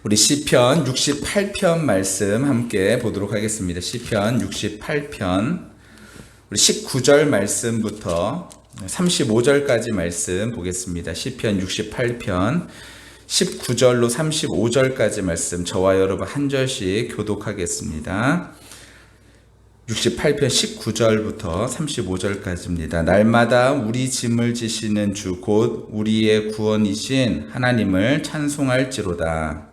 우리 시편 68편 말씀 함께 보도록 하겠습니다. 시편 68편 우리 19절 말씀부터 35절까지 말씀 보겠습니다. 시편 68편 19절로 35절까지 말씀 저와 여러분 한 절씩 교독하겠습니다. 68편 19절부터 35절까지입니다. 날마다 우리 짐을 지시는 주 곧 우리의 구원이신 하나님을 찬송할지로다.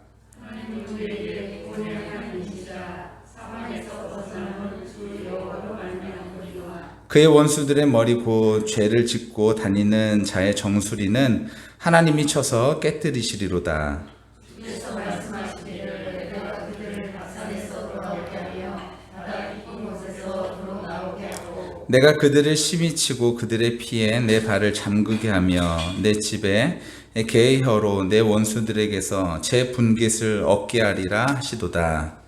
그의 원수들의 머리 곧 죄를 짓고 다니는 자의 정수리는 하나님이 쳐서 깨뜨리시리로다. 내가 그들을 심히 치고 그들의 피에 내 발을 잠그게 하며 내 집에 개의 혀로 내 원수들에게서 제 분깃을 얻게 하리라 하시도다.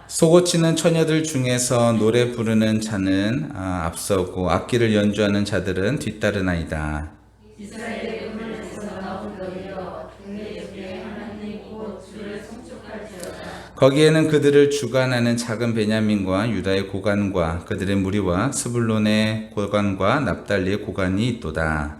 소고치는 처녀들 중에서 노래 부르는 자는 앞서고 악기를 연주하는 자들은 뒤따르나이다. 거기에는 그들을 주관하는 작은 베냐민과 유다의 고관과 그들의 무리와 스불론의 고관과 납달리의 고관이 있도다.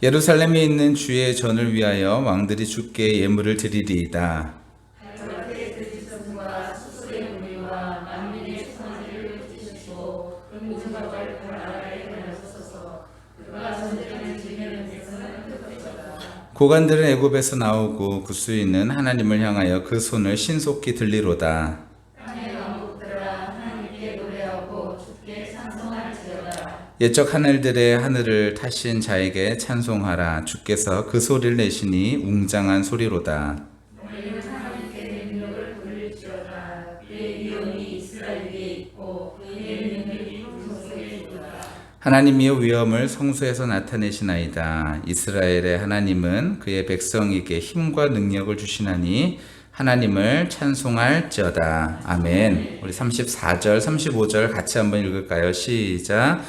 예루살렘에 있는 주의 전을 위하여 왕들이 주께 예물을 드리리이다. 고관들은 애굽에서 나오고 구스인은 하나님을 향하여 그 손을 신속히 들리로다. 옛적 하늘들의 하늘을 타신 자에게 찬송하라. 주께서 그 소리를 내시니 웅장한 소리로다. 하나님이여 위엄을 성소에서 나타내시나이다. 이스라엘의 하나님은 그의 백성에게 힘과 능력을 주시나니 하나님을 찬송할지어다. 아멘. 우리 34절, 35절 같이 한번 읽을까요? 시작.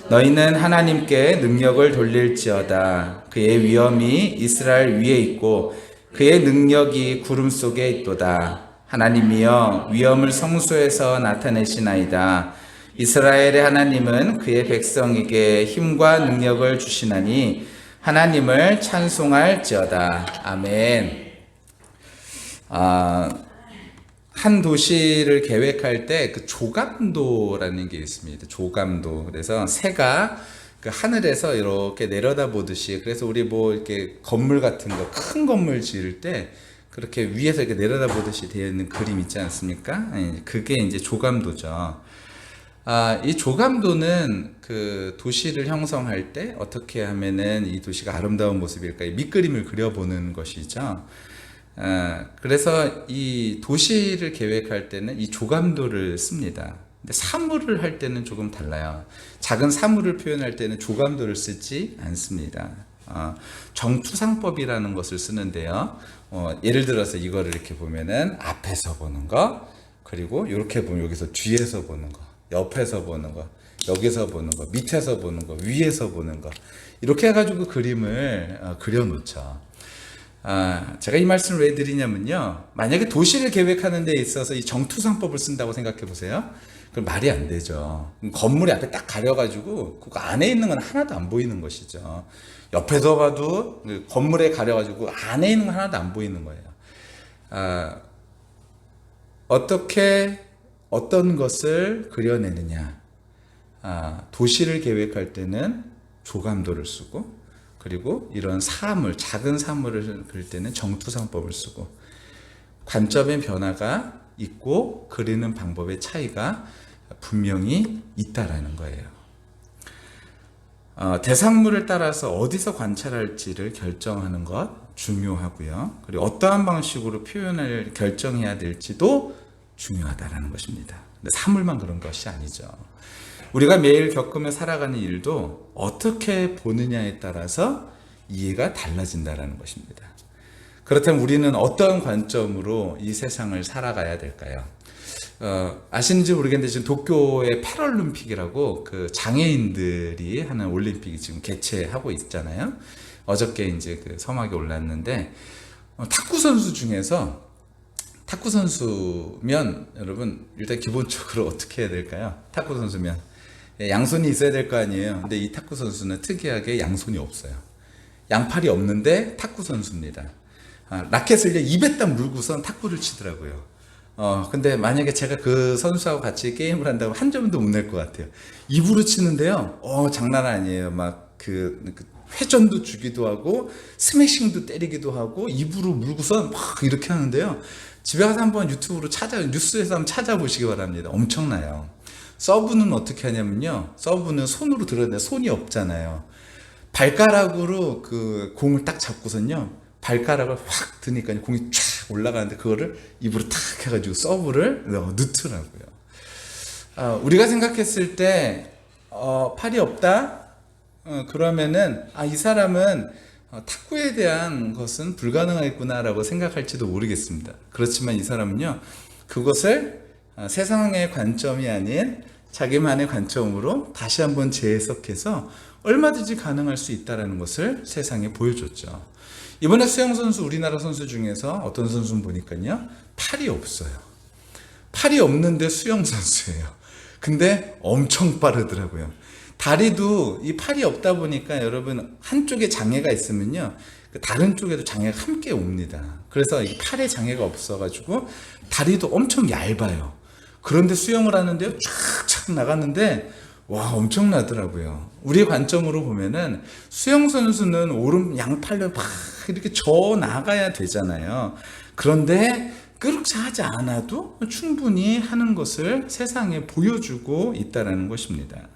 너희는 하나님께 능력을 돌릴지어다. 그의 위엄이 이스라엘 위에 있고 그의 능력이 구름 속에 있도다. 하나님이여 위엄을 성소에서 나타내시나이다. 이스라엘의 하나님은 그의 백성에게 힘과 능력을 주시나니 하나님을 찬송할지어다. 아멘. 한 도시를 계획할 때 그 조감도라는 게 있습니다. 조감도. 그래서 새가 그 하늘에서 이렇게 내려다 보듯이, 그래서 우리 뭐 이렇게 건물 같은 거, 큰 건물 지을 때 그렇게 위에서 이렇게 내려다 보듯이 되어 있는 그림 있지 않습니까? 그게 이제 조감도죠. 이 조감도는 그 도시를 형성할 때 어떻게 하면은 이 도시가 아름다운 모습일까? 밑그림을 그려보는 것이죠. 그래서 이 도시를 계획할 때는 이 조감도를 씁니다. 근데 사물을 할 때는 조금 달라요. 작은 사물을 표현할 때는 조감도를 쓰지 않습니다. 정투상법이라는 것을 쓰는데요. 예를 들어서 이거를 이렇게 보면은 앞에서 보는 거, 그리고 이렇게 보면 여기서 뒤에서 보는 거, 옆에서 보는 거, 여기서 보는 거, 밑에서 보는 거, 위에서 보는 거, 이렇게 해가지고 그림을 그려 놓죠. 제가 이 말씀을 왜 드리냐면요, 만약에 도시를 계획하는 데 있어서 이 정투상법을 쓴다고 생각해 보세요. 그럼 말이 안 되죠. 건물이 앞에 딱 가려가지고 그 안에 있는 건 하나도 안 보이는 것이죠. 옆에서 봐도 건물에 가려가지고 안에 있는 건 하나도 안 보이는 거예요. 어떤 것을 그려내느냐. 도시를 계획할 때는 조감도를 쓰고, 그리고 이런 사물, 작은 사물을 그릴 때는 정투상법을 쓰고, 관점의 변화가 있고 그리는 방법의 차이가 분명히 있다라는 거예요. 대상물을 따라서 어디서 관찰할지를 결정하는 것 중요하고요. 그리고 어떠한 방식으로 표현을 결정해야 될지도 중요하다라는 것입니다. 근데 사물만 그런 것이 아니죠. 우리가 매일 겪으며 살아가는 일도 어떻게 보느냐에 따라서 이해가 달라진다라는 것입니다. 그렇다면 우리는 어떤 관점으로 이 세상을 살아가야 될까요? 아시는지 모르겠는데 지금 도쿄의 패럴림픽이라고 그 장애인들이 하는 올림픽이 지금 개최하고 있잖아요. 어저께 이제 그 서막에 올랐는데 탁구 선수 중에서 탁구 선수면 여러분 일단 기본적으로 어떻게 해야 될까요? 탁구 선수면 양손이 있어야 될 거 아니에요. 근데 이 탁구 선수는 특이하게 양손이 없어요. 양팔이 없는데 탁구 선수입니다. 라켓을 입에다 물고선 탁구를 치더라고요. 근데 만약에 제가 그 선수하고 같이 게임을 한다면 한 점도 못 낼 것 같아요. 입으로 치는데요. 장난 아니에요. 막 그 회전도 주기도 하고 스매싱도 때리기도 하고 입으로 물고선 막 이렇게 하는데요. 집에 가서 한번 유튜브로 뉴스에서 한번 찾아보시기 바랍니다. 엄청나요. 서브는 어떻게 하냐면요. 서브는 손으로 들었는데 손이 없잖아요. 발가락으로 그 공을 딱 잡고선요. 발가락을 확 드니까 공이 쫙 올라가는데 그거를 입으로 탁 해가지고 서브를 넣더라고요. 우리가 생각했을 때 팔이 없다? 그러면은 이 사람은 탁구에 대한 것은 불가능하겠구나라고 생각할지도 모르겠습니다. 그렇지만 이 사람은요. 그것을 세상의 관점이 아닌 자기만의 관점으로 다시 한번 재해석해서 얼마든지 가능할 수 있다는 것을 세상에 보여줬죠. 이번에 수영선수, 우리나라 선수 중에서 어떤 선수는 보니까요, 팔이 없어요. 팔이 없는데 수영선수예요. 근데 엄청 빠르더라고요. 다리도 이 팔이 없다 보니까 여러분 한쪽에 장애가 있으면요, 다른 쪽에도 장애가 함께 옵니다. 그래서 이 팔에 장애가 없어가지고 다리도 엄청 얇아요. 그런데 수영을 하는데요, 쫙쫙 나갔는데 와, 엄청나더라고요. 우리의 관점으로 보면은 수영 선수는 오른 양팔로 막 이렇게 저 나가야 되잖아요. 그런데 그렇게 하지 않아도 충분히 하는 것을 세상에 보여주고 있다는 것입니다.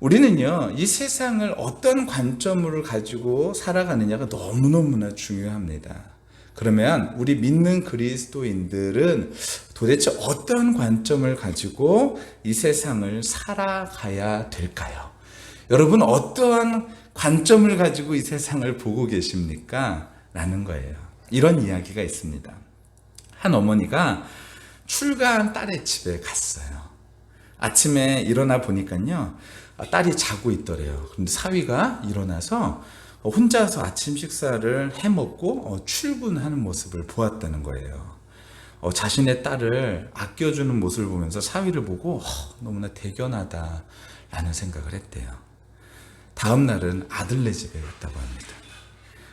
우리는요, 이 세상을 어떤 관점으로 가지고 살아가느냐가 너무너무나 중요합니다. 그러면 우리 믿는 그리스도인들은 도대체 어떤 관점을 가지고 이 세상을 살아가야 될까요? 여러분, 어떠한 관점을 가지고 이 세상을 보고 계십니까? 라는 거예요. 이런 이야기가 있습니다. 한 어머니가 출가한 딸의 집에 갔어요. 아침에 일어나 보니까요, 딸이 자고 있더래요. 그런데 사위가 일어나서 혼자서 아침 식사를 해먹고 출근하는 모습을 보았다는 거예요. 자신의 딸을 아껴주는 모습을 보면서 사위를 보고 너무나 대견하다라는 생각을 했대요. 다음 날은 아들네 집에 갔다고 합니다.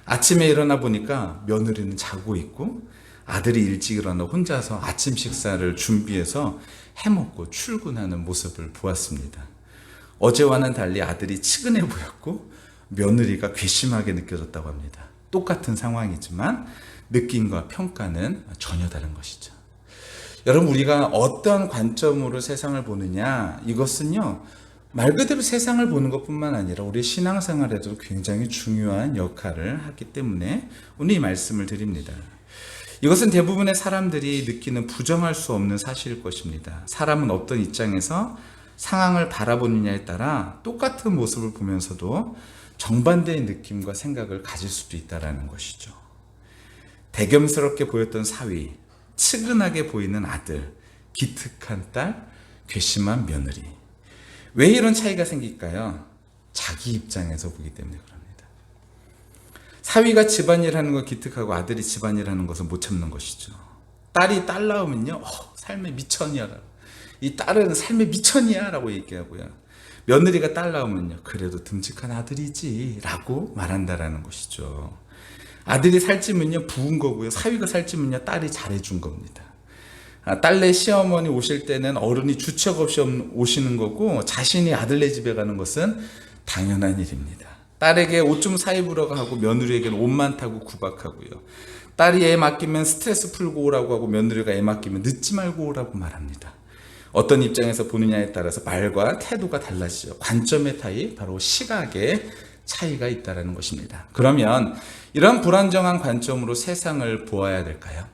아침에 일어나 보니까 며느리는 자고 있고 아들이 일찍 일어나 혼자서 아침 식사를 준비해서 해먹고 출근하는 모습을 보았습니다. 어제와는 달리 아들이 치근해 보였고 며느리가 괘씸하게 느껴졌다고 합니다. 똑같은 상황이지만 느낌과 평가는 전혀 다른 것이죠. 여러분, 우리가 어떤 관점으로 세상을 보느냐, 이것은요, 말 그대로 세상을 보는 것뿐만 아니라 우리 신앙생활에도 굉장히 중요한 역할을 하기 때문에 오늘 이 말씀을 드립니다. 이것은 대부분의 사람들이 느끼는 부정할 수 없는 사실일 것입니다. 사람은 어떤 입장에서 상황을 바라보느냐에 따라 똑같은 모습을 보면서도 정반대의 느낌과 생각을 가질 수도 있다는 것이죠. 대견스럽게 보였던 사위, 측은하게 보이는 아들, 기특한 딸, 괘씸한 며느리. 왜 이런 차이가 생길까요? 자기 입장에서 보기 때문에 그럽니다. 사위가 집안일 하는 거 기특하고 아들이 집안일 하는 것은 못 참는 것이죠. 딸이 딸 낳으면요, 삶의 미천이야. 이 딸은 삶의 미천이야 라고 얘기하고요. 며느리가 딸 낳으면요, 그래도 듬직한 아들이지 라고 말한다라는 것이죠. 아들이 살찌면요, 부은 거고요. 사위가 살찌면요, 딸이 잘해준 겁니다. 딸네 시어머니 오실 때는 어른이 주책 없이 오시는 거고, 자신이 아들네 집에 가는 것은 당연한 일입니다. 딸에게 옷 좀 사입으라고 하고 며느리에게는 옷만 타고 구박하고요. 딸이 애 맡기면 스트레스 풀고 오라고 하고 며느리가 애 맡기면 늦지 말고 오라고 말합니다. 어떤 입장에서 보느냐에 따라서 말과 태도가 달라지죠. 관점의 차이, 바로 시각의 차이가 있다는 것입니다. 그러면 이런 불안정한 관점으로 세상을 보아야 될까요?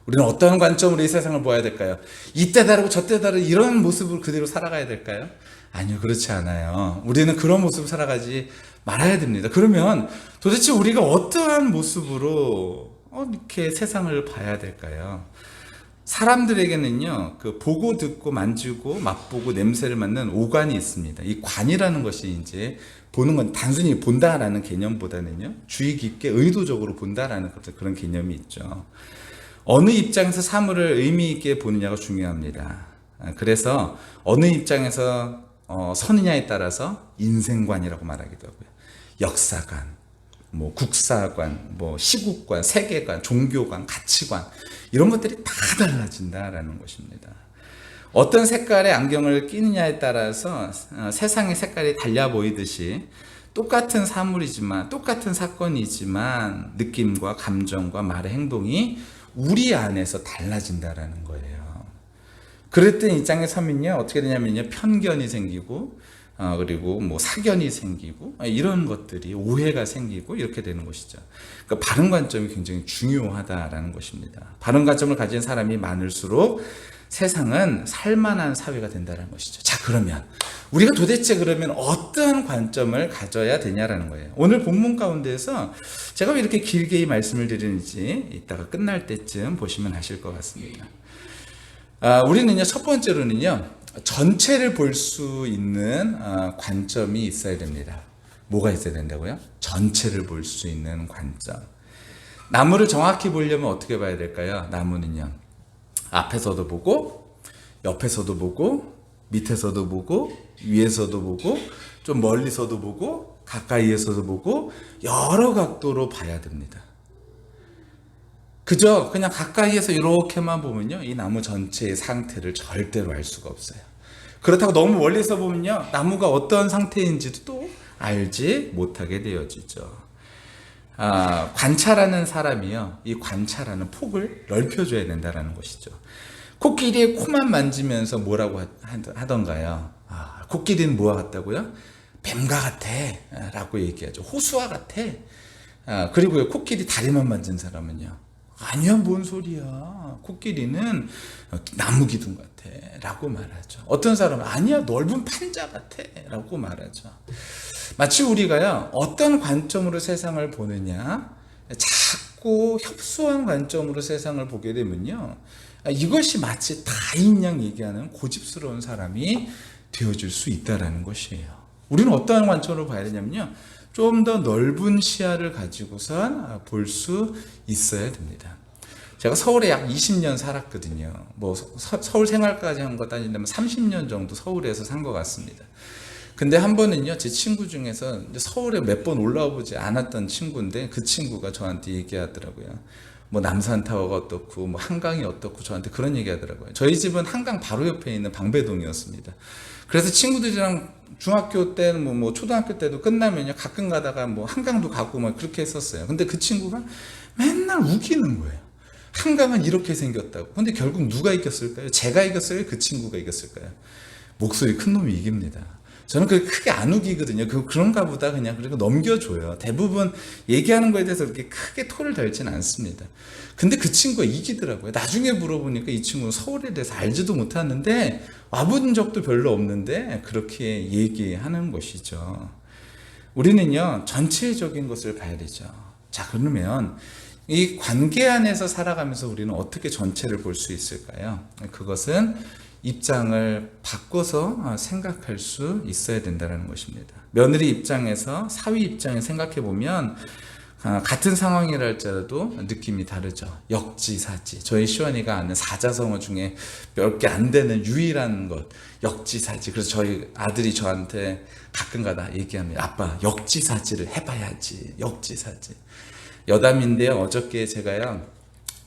우리는 어떤 관점으로 이 세상을 보아야 될까요? 이때 다르고 저때 다르고 이런 모습으로 그대로 살아가야 될까요? 아니요, 그렇지 않아요. 우리는 그런 모습을 살아가지 말아야 됩니다. 그러면 도대체 우리가 어떠한 모습으로 이렇게 세상을 봐야 될까요? 사람들에게는요, 그 보고 듣고 만지고 맛보고 냄새를 맡는 오관이 있습니다. 이 관이라는 것이 이제 보는 건 단순히 본다라는 개념보다는요, 주의 깊게 의도적으로 본다라는 그런 개념이 있죠. 어느 입장에서 사물을 의미 있게 보느냐가 중요합니다. 그래서 어느 입장에서 서느냐에 따라서 인생관이라고 말하기도 하고요. 역사관, 뭐 국사관, 뭐 시국관, 세계관, 종교관, 가치관 이런 것들이 다 달라진다라는 것입니다. 어떤 색깔의 안경을 끼느냐에 따라서 세상의 색깔이 달라 보이듯이 똑같은 사물이지만 똑같은 사건이지만 느낌과 감정과 말의 행동이 우리 안에서 달라진다라는 거예요. 그랬던 입장에 서면요 어떻게 되냐면요 편견이 생기고 그리고 뭐 사견이 생기고 이런 것들이 오해가 생기고 이렇게 되는 것이죠. 그러니까 바른 관점이 굉장히 중요하다라는 것입니다. 바른 관점을 가진 사람이 많을수록 세상은 살만한 사회가 된다는 것이죠. 자, 그러면 우리가 도대체 그러면 어떤 관점을 가져야 되냐라는 거예요. 오늘 본문 가운데에서 제가 왜 이렇게 길게 이 말씀을 드리는지 이따가 끝날 때쯤 보시면 아실 것 같습니다. 우리는요 첫 번째로는요 전체를 볼 수 있는 관점이 있어야 됩니다. 뭐가 있어야 된다고요? 전체를 볼 수 있는 관점. 나무를 정확히 보려면 어떻게 봐야 될까요? 나무는요 앞에서도 보고 옆에서도 보고 밑에서도 보고 위에서도 보고 좀 멀리서도 보고 가까이에서도 보고 여러 각도로 봐야 됩니다. 그저 그냥 가까이에서 이렇게만 보면요 이 나무 전체의 상태를 절대로 알 수가 없어요. 그렇다고 너무 멀리서 보면요 나무가 어떤 상태인지도 또 알지 못하게 되어지죠. 관찰하는 사람이요 이 관찰하는 폭을 넓혀줘야 된다는 것이죠. 코끼리의 코만 만지면서 뭐라고 하던가요? 코끼리는 뭐와 같다고요? 뱀과 같아 라고 얘기하죠. 호수와 같아. 그리고 코끼리 다리만 만진 사람은요 아니야 뭔 소리야 코끼리는 나무 기둥 같아 라고 말하죠. 어떤 사람은 아니야 넓은 판자 같아 라고 말하죠. 마치 우리가요 어떤 관점으로 세상을 보느냐 자꾸 협소한 관점으로 세상을 보게 되면요 이것이 마치 다인 양 얘기하는 고집스러운 사람이 되어질 수 있다는 것이에요. 우리는 어떠한 관점으로 봐야 되냐면요 좀 더 넓은 시야를 가지고선 볼 수 있어야 됩니다. 제가 서울에 약 20년 살았거든요. 뭐 서울 생활까지 한 것 따진다면 30년 정도 서울에서 산 것 같습니다. 근데 한 번은요 제 친구 중에서 서울에 몇 번 올라와 보지 않았던 친구인데 그 친구가 저한테 얘기하더라고요. 뭐 남산타워가 어떻고 뭐 한강이 어떻고 저한테 그런 얘기 하더라고요. 저희 집은 한강 바로 옆에 있는 방배동이었습니다. 그래서 친구들이랑 중학교 때는 뭐 초등학교 때도 끝나면요 가끔 가다가 뭐 한강도 가고 막 그렇게 했었어요. 근데 그 친구가 맨날 우기는 거예요. 한강은 이렇게 생겼다고. 근데 결국 누가 이겼을까요? 제가 이겼어요? 그 친구가 이겼을까요? 목소리 큰 놈이 이깁니다. 저는 그렇게 크게 안 우기거든요. 그런가 보다 그냥 그리고 넘겨줘요. 대부분 얘기하는 거에 대해서 그렇게 크게 토를 달지는 않습니다. 근데 그 친구가 이기더라고요. 나중에 물어보니까 이 친구는 서울에 대해서 알지도 못하는데 와본 적도 별로 없는데 그렇게 얘기하는 것이죠. 우리는요 전체적인 것을 봐야 되죠. 자, 그러면 이 관계 안에서 살아가면서 우리는 어떻게 전체를 볼 수 있을까요? 그것은 입장을 바꿔서 생각할 수 있어야 된다는 것입니다. 며느리 입장에서 사위 입장에 생각해 보면 같은 상황이라 할지라도 느낌이 다르죠. 역지사지. 저희 시원이가 아는 사자성어 중에 몇 개 안 되는 유일한 것 역지사지. 그래서 저희 아들이 저한테 가끔가다 얘기합니다. 아빠 역지사지를 해봐야지. 역지사지. 여담인데요 어저께 제가요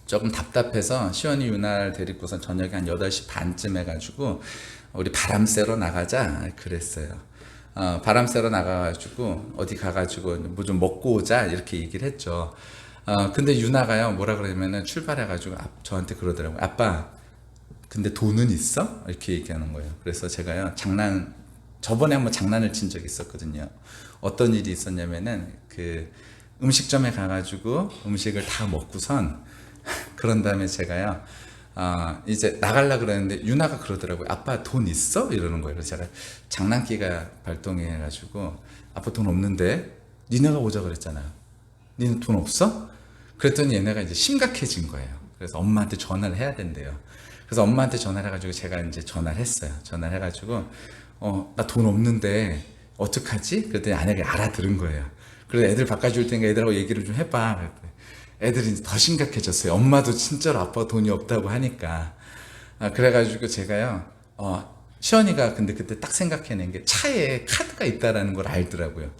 조금 답답해서 시원이 유나를 데리고서 저녁에 한 8시 반쯤 해가지고 우리 바람 쐬러 나가자 그랬어요. 바람 쐬러 나가가지고 어디 가가지고 뭐 좀 먹고 오자 이렇게 얘기를 했죠. 근데 유나가요 뭐라 그러냐면은 출발해가지고 저한테 그러더라고요. 아빠 근데 돈은 있어? 이렇게 얘기하는 거예요. 그래서 제가요 저번에 한번 장난을 친 적이 있었거든요. 어떤 일이 있었냐면은 그 음식점에 가가지고 음식을 다 먹고선 그런 다음에 제가요, 이제 나갈라 그랬는데 유나가 그러더라고요. 아빠 돈 있어? 이러는 거예요. 그래서 제가 장난기가 발동해가지고 아빠 돈 없는데 니네가 오자 그랬잖아요. 니네 돈 없어? 그랬더니 얘네가 이제 심각해진 거예요. 그래서 엄마한테 전화를 해야 된대요. 그래서 엄마한테 전화를 해가지고 제가 이제 전화를 했어요. 전화를 해가지고 나 돈 없는데 어떡하지? 그랬더니 아내가 알아들은 거예요. 그래서 애들 바꿔줄 테니까 애들하고 얘기를 좀 해봐. 그랬더니 애들이 이제 더 심각해졌어요. 엄마도 진짜로 아빠가 돈이 없다고 하니까. 그래가지고 제가요, 시연이가 근데 그때 딱 생각해낸 게 차에 카드가 있다라는 걸 알더라고요.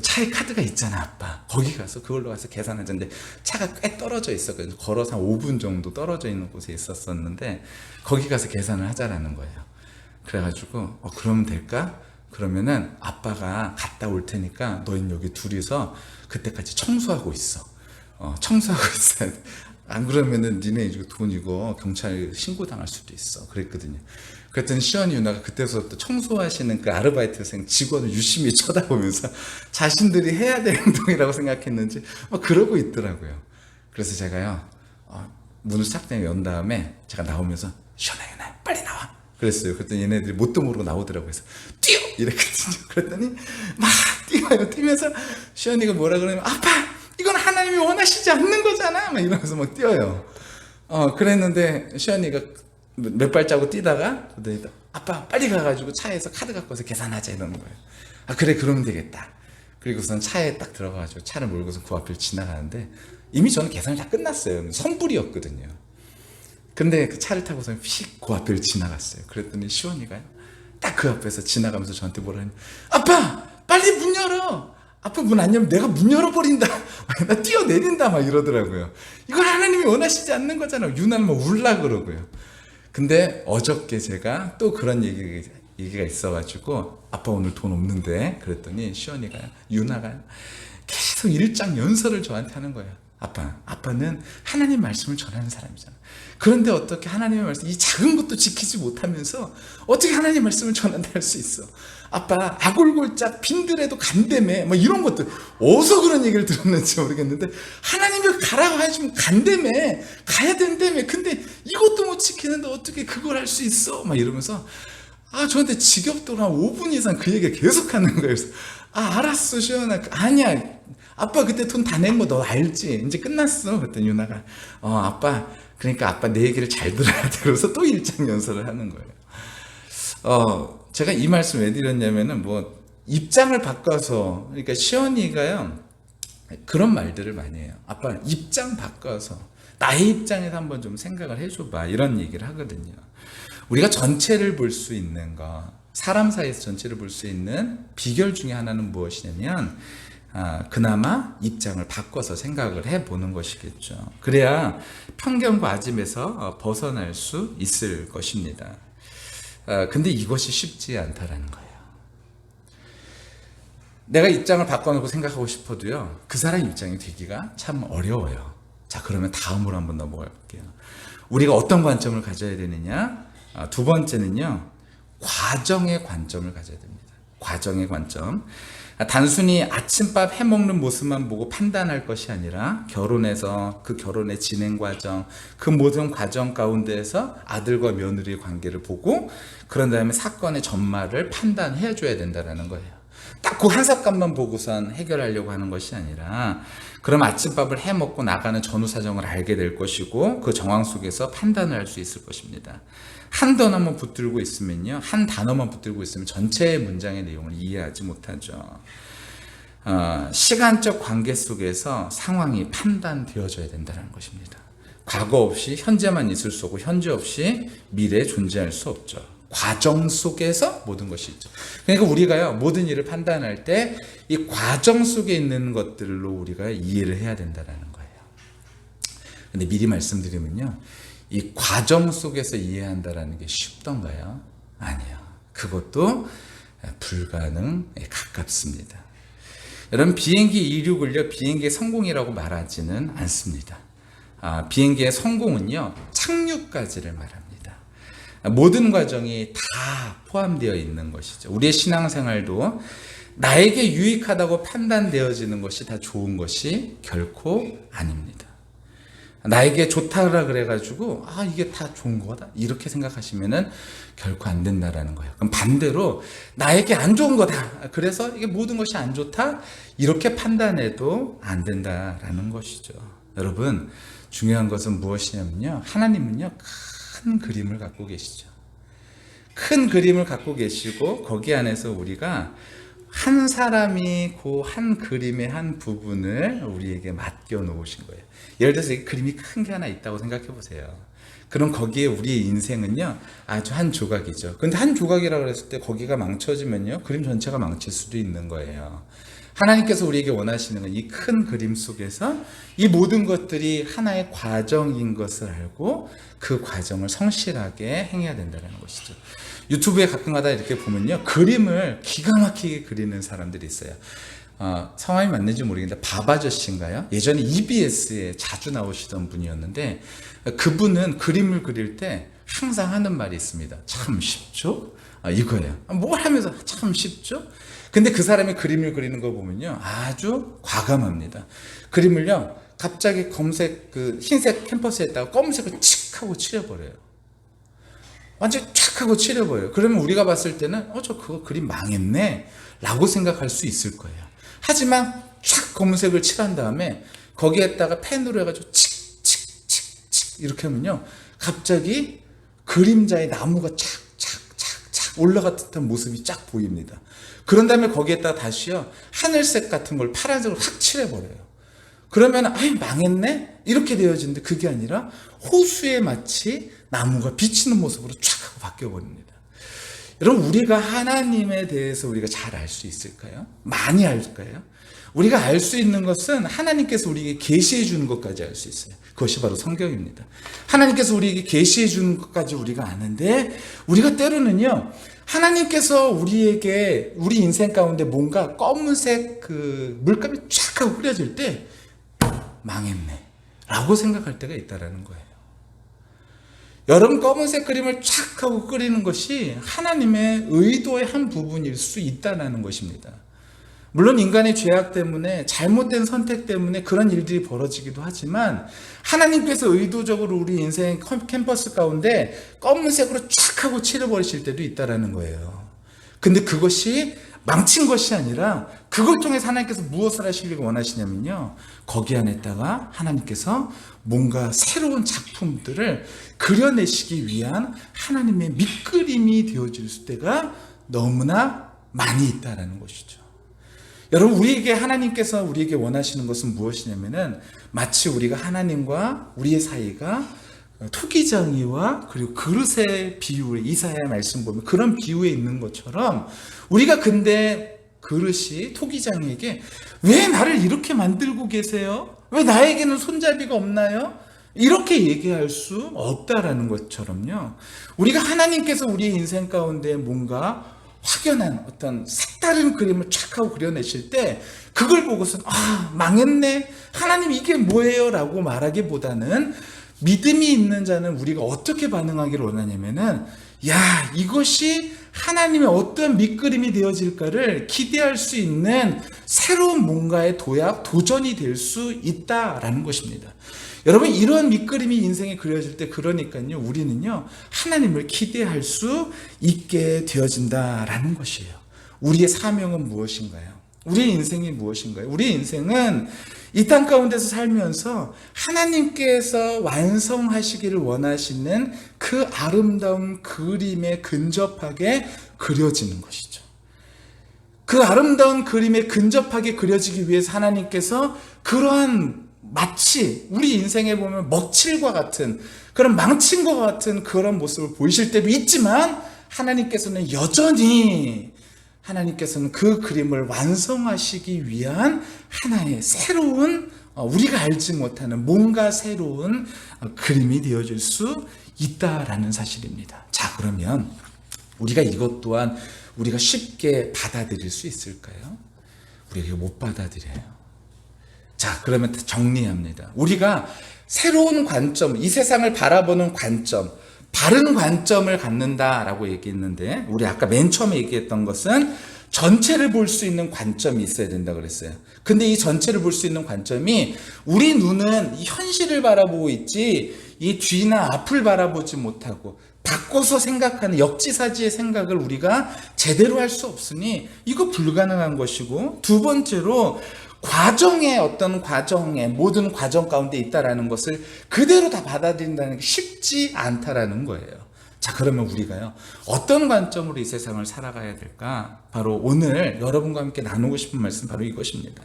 차에 카드가 있잖아, 아빠. 거기 가서 그걸로 가서 계산하자는데 차가 꽤 떨어져 있었거든요. 걸어서 한 5분 정도 떨어져 있는 곳에 있었었는데 거기 가서 계산을 하자라는 거예요. 그래가지고 그러면 될까? 그러면은 아빠가 갔다 올 테니까 너희는 여기 둘이서 그때까지 청소하고 있어. 청소하고 있어야 돼. 안 그러면은 니네 이거 돈 이거 경찰 신고당할 수도 있어. 그랬거든요. 그랬더니 시연이 누나가 그때서부터 청소하시는 그 아르바이트생 직원을 유심히 쳐다보면서 자신들이 해야 될 행동이라고 생각했는지 그러고 있더라고요. 그래서 제가요, 문을 싹 연 다음에 제가 나오면서 시연아 유나 빨리 나와 그랬어요. 그랬더니 얘네들이 뭣도 모르고 나오더라고요. 그래서 뛰어! 이랬거든요. 그랬더니 막 뛰어요. 뛰면서 시연이가 뭐라 그러냐면 아빠! 이건 하나님이 원하시지 않는 거잖아! 막 이러면서 막 뛰어요. 그랬는데 시연이가 몇 발자국 뛰다가 아빠 빨리 가가지고 차에서 카드 갖고 와서 계산하자 이러는 거예요. 그래 그러면 되겠다. 그리고선 차에 딱 들어가가지고 차를 몰고서 그 앞을 지나가는데 이미 저는 계산이 다 끝났어요. 선불이었거든요. 근데 그 차를 타고서 휙 그 앞을 지나갔어요. 그랬더니 시원이가 딱 그 앞에서 지나가면서 저한테 뭐라 하냐면 아빠 빨리 문 열어. 아빠 문 안 열면 내가 문 열어버린다. 나 뛰어내린다 막 이러더라고요. 이걸 하나님이 원하시지 않는 거잖아요. 유나는 막 울라 그러고요. 근데 어저께 제가 또 그런 얘기가 있어가지고 아빠 오늘 돈 없는데 그랬더니 시연이가 유나가 계속 일장 연설을 저한테 하는 거예요. 아빠는 하나님 말씀을 전하는 사람이잖아. 그런데 어떻게 하나님의 말씀 이 작은 것도 지키지 못하면서 어떻게 하나님의 말씀을 전한다 할 수 있어? 아빠 아골골짝 빈들에도 간다며 뭐 이런 것들 어디서 그런 얘기를 들었는지 모르겠는데 하나님이 가라고 하시면 간다며 가야 된다며 근데 이것도 못 지키는데 어떻게 그걸 할 수 있어? 막 이러면서 저한테 지겹도록 한 5분 이상 그 얘기를 계속 하는 거예요. 그래서 알았어 시연아. 아니야 아빠 그때 돈 다 낸 거 너 알지? 이제 끝났어. 그랬더니 유나가 아빠 그러니까 아빠 내 얘기를 잘 들어야 돼. 그래서 또 일장 연설을 하는 거예요. 제가 이 말씀 왜 드렸냐면은 입장을 바꿔서 그러니까 시연이가요 그런 말들을 많이 해요. 아빠 입장 바꿔서 나의 입장에서 한번 좀 생각을 해줘봐 이런 얘기를 하거든요. 우리가 전체를 볼 수 있는 거 사람 사이에서 전체를 볼 수 있는 비결 중에 하나는 무엇이냐면 그나마 입장을 바꿔서 생각을 해보는 것이겠죠. 그래야 편견과 아짐에서 벗어날 수 있을 것입니다. 근데 이것이 쉽지 않다라는 거예요. 내가 입장을 바꿔놓고 생각하고 싶어도요, 그 사람 입장이 되기가 참 어려워요. 자, 그러면 다음으로 한번 넘어가 볼게요. 우리가 어떤 관점을 가져야 되느냐? 두 번째는요, 과정의 관점을 가져야 됩니다. 과정의 관점. 단순히 아침밥 해먹는 모습만 보고 판단할 것이 아니라 결혼해서 그 결혼의 진행 과정, 그 모든 과정 가운데에서 아들과 며느리의 관계를 보고 그런 다음에 사건의 전말을 판단해 줘야 된다는 거예요. 딱 그 한 사건만 보고선 해결하려고 하는 것이 아니라 그럼 아침밥을 해먹고 나가는 전후 사정을 알게 될 것이고 그 정황 속에서 판단을 할 수 있을 것입니다. 한 단어만 붙들고 있으면요, 한 단어만 붙들고 있으면 전체의 문장의 내용을 이해하지 못하죠. 시간적 관계 속에서 상황이 판단되어져야 된다는 것입니다. 과거 없이 현재만 있을 수 없고 현재 없이 미래에 존재할 수 없죠. 과정 속에서 모든 것이 있죠. 그러니까 우리가요 모든 일을 판단할 때 이 과정 속에 있는 것들로 우리가 이해를 해야 된다는 거예요. 근데 미리 말씀드리면요, 이 과정 속에서 이해한다는 게 쉽던가요? 아니요. 그것도 불가능에 가깝습니다. 여러분, 비행기 이륙을요 비행기의 성공이라고 말하지는 않습니다. 비행기의 성공은요 착륙까지를 말합니다. 모든 과정이 다 포함되어 있는 것이죠. 우리의 신앙생활도 나에게 유익하다고 판단되어지는 것이 다 좋은 것이 결코 아닙니다. 나에게 좋다라 그래가지고 이게 다 좋은 거다 이렇게 생각하시면은 결코 안 된다라는 거예요. 그럼 반대로 나에게 안 좋은 거다, 그래서 이게 모든 것이 안 좋다 이렇게 판단해도 안 된다라는 것이죠. 여러분, 중요한 것은 무엇이냐면요, 하나님은요 큰 그림을 갖고 계시죠. 큰 그림을 갖고 계시고 거기 안에서 우리가 한 사람이 그 한 그림의 한 부분을 우리에게 맡겨 놓으신 거예요. 예를 들어서 이 그림이 큰 게 하나 있다고 생각해 보세요. 그럼 거기에 우리의 인생은요 아주 한 조각이죠. 근데 한 조각이라고 그랬을 때 거기가 망쳐지면요 그림 전체가 망칠 수도 있는 거예요. 하나님께서 우리에게 원하시는 건 이 큰 그림 속에서 이 모든 것들이 하나의 과정인 것을 알고 그 과정을 성실하게 행해야 된다는 것이죠. 유튜브에 가끔가다 이렇게 보면요 그림을 기가 막히게 그리는 사람들이 있어요. 성함이 맞는지 모르겠는데 바바저씨인가요? 예전에 EBS에 자주 나오시던 분이었는데, 그분은 그림을 그릴 때 항상 하는 말이 있습니다. 참 쉽죠? 이거예요. 뭘 하면서 참 쉽죠? 근데 그 사람이 그림을 그리는 거 보면요 아주 과감합니다. 그림을요 갑자기 검색 흰색 캔버스에다가 검은색을 칙 하고 칠해버려요. 완전 촥 하고 칠해버려요. 그러면 우리가 봤을 때는 저 그거 그림 망했네 라고 생각할 수 있을 거예요. 하지만 촥 검은색을 칠한 다음에 거기에다가 펜으로 해가지고 칙칙칙칙 이렇게 하면요 갑자기 그림자의 나무가 착착착착 올라간 듯한 모습이 쫙 보입니다. 그런 다음에 거기에다가 다시요 하늘색 같은 걸 파란색으로 확 칠해버려요. 그러면 망했네 이렇게 되어지는데, 그게 아니라 호수에 마치 나무가 비치는 모습으로 쫙 하고 바뀌어버립니다. 여러분, 우리가 하나님에 대해서 우리가 잘 알 수 있을까요? 많이 알까요? 우리가 알 수 있는 것은 하나님께서 우리에게 계시해 주는 것까지 알 수 있어요. 그것이 바로 성경입니다. 하나님께서 우리에게 계시해 주는 것까지 우리가 아는데, 우리가 때로는요 하나님께서 우리에게 우리 인생 가운데 뭔가 검은색 물감이 쫙 하고 흐려질 때 망했네 라고 생각할 때가 있다는 거예요. 여러분, 검은색 그림을 쫙 하고 그리는 것이 하나님의 의도의 한 부분일 수 있다는 것입니다. 물론 인간의 죄악 때문에, 잘못된 선택 때문에 그런 일들이 벌어지기도 하지만, 하나님께서 의도적으로 우리 인생 캔버스 가운데 검은색으로 쫙 하고 칠해버리실 때도 있다는 거예요. 근데 그것이 망친 것이 아니라 그걸 통해서 하나님께서 무엇을 하시기를 원하시냐면요, 거기 안에다가 하나님께서 뭔가 새로운 작품들을 그려내시기 위한 하나님의 밑그림이 되어질 때가 너무나 많이 있다는 것이죠. 여러분, 하나님께서 우리에게 원하시는 것은 무엇이냐면은, 마치 우리가 하나님과 우리의 사이가 토기장이와 그리고 그릇의 비유, 이사야 말씀 보면 그런 비유에 있는 것처럼, 우리가 근데 그릇이 토기장에게 왜 나를 이렇게 만들고 계세요? 왜 나에게는 손잡이가 없나요? 이렇게 얘기할 수 없다라는 것처럼요, 우리가 하나님께서 우리의 인생 가운데 뭔가 확연한 어떤 색다른 그림을 쫙 하고 그려내실 때 그걸 보고서 망했네, 하나님 이게 뭐예요? 라고 말하기보다는, 믿음이 있는 자는 우리가 어떻게 반응하기를 원하냐면은, 이것이 하나님의 어떤 밑그림이 되어질까를 기대할 수 있는 새로운 뭔가의 도전이 될 수 있다라는 것입니다. 여러분, 이런 밑그림이 인생에 그려질 때, 그러니까요 우리는요 하나님을 기대할 수 있게 되어진다라는 것이에요. 우리의 사명은 무엇인가요? 우리의 인생이 무엇인가요? 우리의 인생은 이 땅 가운데서 살면서 하나님께서 완성하시기를 원하시는 그 아름다운 그림에 근접하게 그려지는 것이죠. 그 아름다운 그림에 근접하게 그려지기 위해서 하나님께서 그러한, 마치 우리 인생에 보면 먹칠과 같은, 그런 망친 것 같은 그런 모습을 보이실 때도 있지만, 하나님께서는 여전히 그 그림을 완성하시기 위한 하나의 새로운, 우리가 알지 못하는 뭔가 새로운 그림이 되어질 수 있다라는 사실입니다. 자, 그러면 우리가 이것 또한 우리가 쉽게 받아들일 수 있을까요? 우리가 이거 못 받아들여요. 자, 그러면 정리합니다. 우리가 새로운 관점, 이 세상을 바라보는 관점, 바른 관점을 갖는다라고 얘기했는데, 우리 아까 맨 처음에 얘기했던 것은 전체를 볼 수 있는 관점이 있어야 된다 그랬어요. 근데 이 전체를 볼 수 있는 관점이 우리 눈은 이 현실을 바라보고 있지 이 뒤나 앞을 바라보지 못하고 바꿔서 생각하는 역지사지의 생각을 우리가 제대로 할 수 없으니 이거 불가능한 것이고, 두 번째로 과정의 어떤 과정에 모든 과정 가운데 있다라는 것을 그대로 다 받아들인다는 게 쉽지 않다라는 거예요. 자, 그러면 우리가요 어떤 관점으로 이 세상을 살아가야 될까? 바로 오늘 여러분과 함께 나누고 싶은 말씀 바로 이것입니다.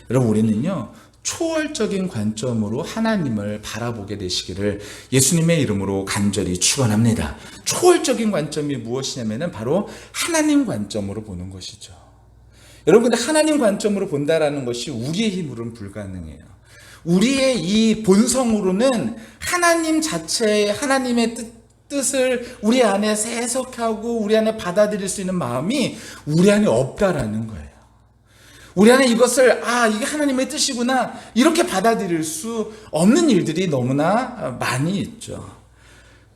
여러분, 우리는요 초월적인 관점으로 하나님을 바라보게 되시기를 예수님의 이름으로 간절히 축원합니다. 초월적인 관점이 무엇이냐면은 바로 하나님 관점으로 보는 것이죠. 여러분, 근데 하나님 관점으로 본다라는 것이 우리의 힘으로는 불가능해요. 우리의 이 본성으로는 하나님 자체의 하나님의 뜻을 우리 안에 해석하고 우리 안에 받아들일 수 있는 마음이 우리 안에 없다라는 거예요. 우리 안에 이것을 이게 하나님의 뜻이구나 이렇게 받아들일 수 없는 일들이 너무나 많이 있죠.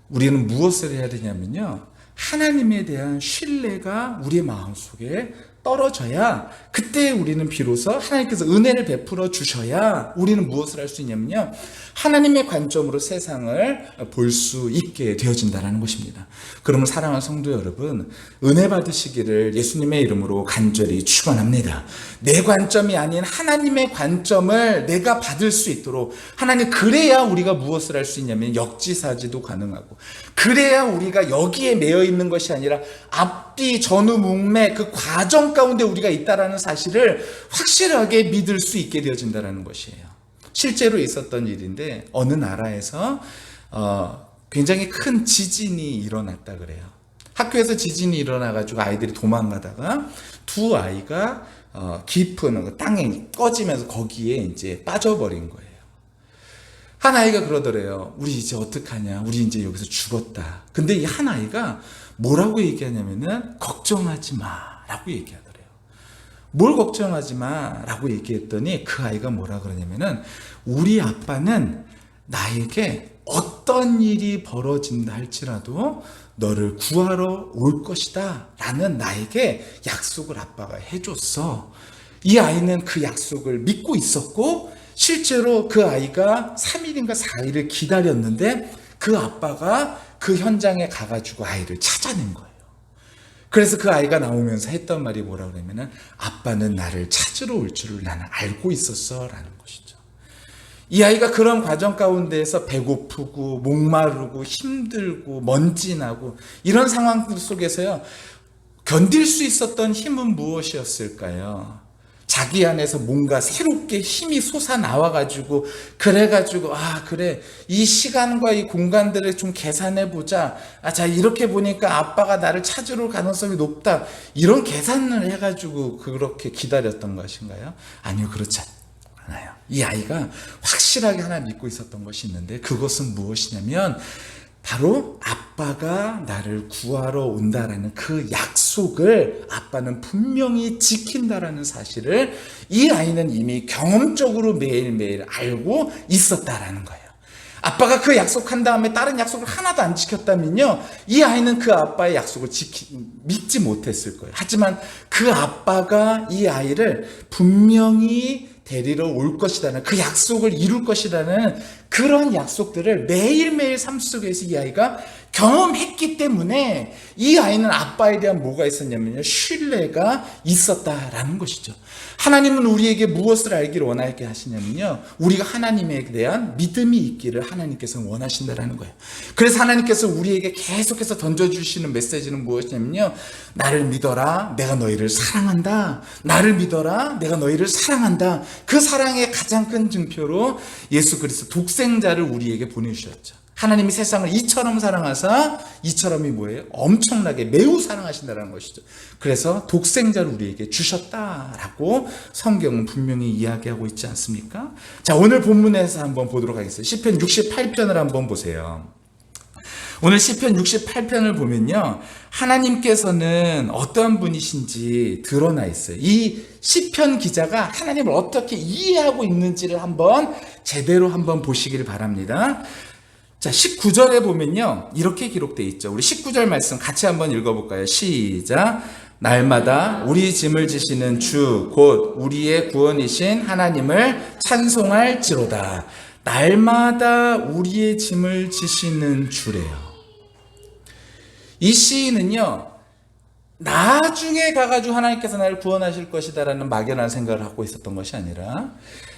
우리는 무엇을 해야 되냐면요, 하나님에 대한 신뢰가 우리의 마음속에 떨어져야 그때 우리는 비로소 하나님께서 은혜를 베풀어 주셔야 우리는 무엇을 할 수 있냐면요, 하나님의 관점으로 세상을 볼 수 있게 되어진다는 것입니다. 그러면 사랑하는 성도 여러분, 은혜 받으시기를 예수님의 이름으로 간절히 축원합니다. 내 관점이 아닌 하나님의 관점을 내가 받을 수 있도록 하나님, 그래야 우리가 무엇을 할 수 있냐면 역지사지도 가능하고, 그래야 우리가 여기에 매여 있는 것이 아니라 앞뒤 전후 문맥 그 과정 가운데 우리가 있다라는 사실을 확실하게 믿을 수 있게 되어진다는 것이에요. 실제로 있었던 일인데 어느 나라에서 굉장히 큰 지진이 일어났다 그래요. 학교에서 지진이 일어나가지고 아이들이 도망가다가 두 아이가 깊은 땅에 꺼지면서 거기에 이제 빠져버린 거예요. 한 아이가 그러더래요. 우리 이제 어떡하냐? 우리 이제 여기서 죽었다. 근데 이 한 아이가 뭐라고 얘기하냐면은 걱정하지 마라고 얘기하더래요. 뭘 걱정하지 마라고 얘기했더니 그 아이가 뭐라 그러냐면은 우리 아빠는 나에게 어떤 일이 벌어진다 할지라도 너를 구하러 올 것이다 라는 나에게 약속을 아빠가 해줬어. 이 아이는 그 약속을 믿고 있었고, 실제로 그 아이가 3일인가 4일을 기다렸는데 그 아빠가 그 현장에 가가지고 아이를 찾아낸 거예요. 그래서 그 아이가 나오면서 했던 말이 뭐라 그러면은 아빠는 나를 찾으러 올 줄을 나는 알고 있었어 라는 것이죠. 이 아이가 그런 과정 가운데에서 배고프고 목마르고 힘들고 먼지 나고 이런 상황 속에서요 견딜 수 있었던 힘은 무엇이었을까요? 자기 안에서 뭔가 새롭게 힘이 솟아나와가지고 그래가지고 그래 이 시간과 이 공간들을 좀 계산해보자. 자 이렇게 보니까 아빠가 나를 찾으러 올 가능성이 높다. 이런 계산을 해가지고 그렇게 기다렸던 것인가요? 아니요, 그렇지 않아요. 이 아이가 확실하게 하나 믿고 있었던 것이 있는데 그것은 무엇이냐면 바로 아빠가 나를 구하러 온다라는 그 약속을 아빠는 분명히 지킨다라는 사실을 이 아이는 이미 경험적으로 매일매일 알고 있었다라는 거예요. 아빠가 그 약속한 다음에 다른 약속을 하나도 안 지켰다면요, 이 아이는 그 아빠의 약속을 믿지 못했을 거예요. 하지만 그 아빠가 이 아이를 분명히 데리러 올 것이라는 그 약속을 이룰 것이라는 그런 약속들을 매일매일 삶 속에서 이 아이가 경험했기 때문에 이 아이는 아빠에 대한 뭐가 있었냐면요, 신뢰가 있었다라는 것이죠. 하나님은 우리에게 무엇을 알기를 원하게 하시냐면요, 우리가 하나님에 대한 믿음이 있기를 하나님께서 원하신다라는 거예요. 그래서 하나님께서 우리에게 계속해서 던져주시는 메시지는 무엇이냐면요, 나를 믿어라, 내가 너희를 사랑한다. 나를 믿어라, 내가 너희를 사랑한다. 그 사랑의 가장 큰 증표로 예수 그리스도 독생자를 우리에게 보내주셨죠. 하나님이 세상을 이처럼 사랑하사, 이처럼이 뭐예요? 엄청나게 매우 사랑하신다는 것이죠. 그래서 독생자를 우리에게 주셨다라고 성경은 분명히 이야기하고 있지 않습니까? 자, 오늘 본문에서 한번 보도록 하겠습니다. 시편 68편을 한번 보세요. 오늘 시편 68편을 보면요, 하나님께서는 어떠한 분이신지 드러나 있어요. 이 시편 기자가 하나님을 어떻게 이해하고 있는지를 한번 제대로 한번 보시길 바랍니다. 자, 19절에 보면요, 이렇게 기록되어 있죠. 우리 19절 말씀 같이 한번 읽어볼까요? 시작. 날마다 우리 짐을 지시는 주 곧 우리의 구원이신 하나님을 찬송할지로다. 날마다 우리의 짐을 지시는 주래요. 이 시인은요, 나중에 가가지고 하나님께서 나를 구원하실 것이다라는 막연한 생각을 갖고 있었던 것이 아니라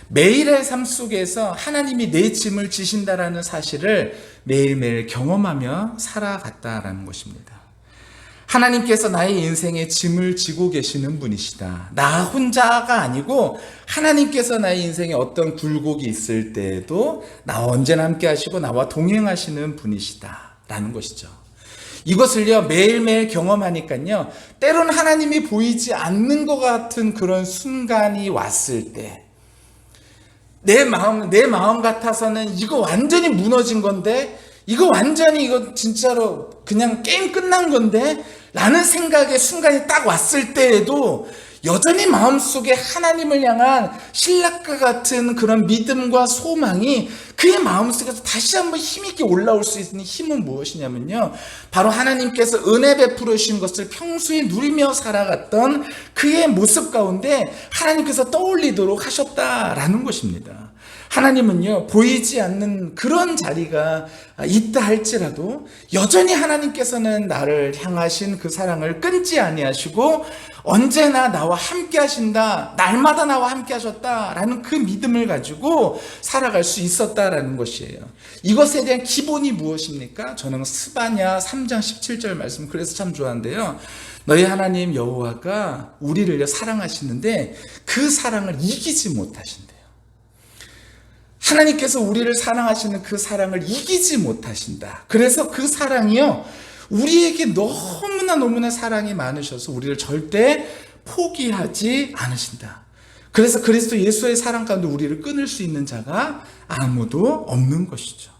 매일의 삶 속에서 하나님이 내 짐을 지신다라는 사실을 매일매일 경험하며 살아갔다라는 것입니다. 하나님께서 나의 인생에 짐을 지고 계시는 분이시다. 나 혼자가 아니고 하나님께서 나의 인생에 어떤 굴곡이 있을 때에도 나와 언제나 함께 하시고 나와 동행하시는 분이시다 라는 것이죠. 이것을요 매일매일 경험하니까요, 때로는 하나님이 보이지 않는 것 같은 그런 순간이 왔을 때 내 마음 같아서는 이거 완전히 무너진 건데, 이거 진짜로 그냥 게임 끝난 건데 라는 생각의 순간이 딱 왔을 때에도 여전히 마음속에 하나님을 향한 신랑과 같은 그런 믿음과 소망이 그의 마음속에서 다시 한번 힘있게 올라올 수 있는 힘은 무엇이냐면요, 바로 하나님께서 은혜 베풀어 주신 것을 평소에 누리며 살아갔던 그의 모습 가운데 하나님께서 떠올리도록 하셨다라는 것입니다. 하나님은요 보이지 않는 그런 자리가 있다 할지라도 여전히 하나님께서는 나를 향하신 그 사랑을 끊지 아니하시고 언제나 나와 함께 하신다, 날마다 나와 함께 하셨다라는 그 믿음을 가지고 살아갈 수 있었다라는 것이에요. 이것에 대한 기본이 무엇입니까? 저는 스바냐 3장 17절 말씀 그래서 참 좋아하는데요, 너희 하나님 여호와가 우리를 사랑하시는데 그 사랑을 이기지 못하신대요. 하나님께서 우리를 사랑하시는 그 사랑을 이기지 못하신다. 그래서 그 사랑이요 우리에게 너무나 사랑이 많으셔서 우리를 절대 포기하지 않으신다. 그래서 그리스도 예수의 사랑 가운데 우리를 끊을 수 있는 자가 아무도 없는 것이죠.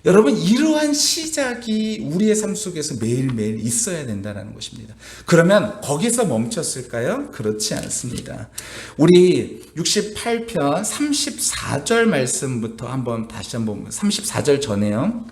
여러분, 이러한 시작이 우리의 삶 속에서 매일매일 있어야 된다는 것입니다. 그러면 거기서 멈췄을까요? 그렇지 않습니다. 우리 68편 34절 말씀부터 다시 한번 34절 전에요,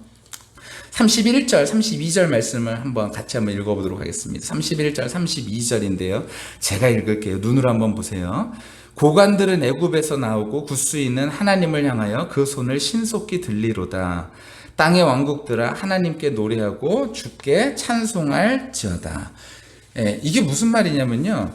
31절, 32절 말씀을 같이 한번 읽어보도록 하겠습니다. 31절, 32절인데요. 제가 읽을게요. 눈으로 한번 보세요. 고관들은 애굽에서 나오고 굿수 있는 하나님을 향하여 그 손을 신속히 들리로다. 땅의 왕국들아 하나님께 노래하고 주께 찬송할지어다. 이게 무슨 말이냐면요,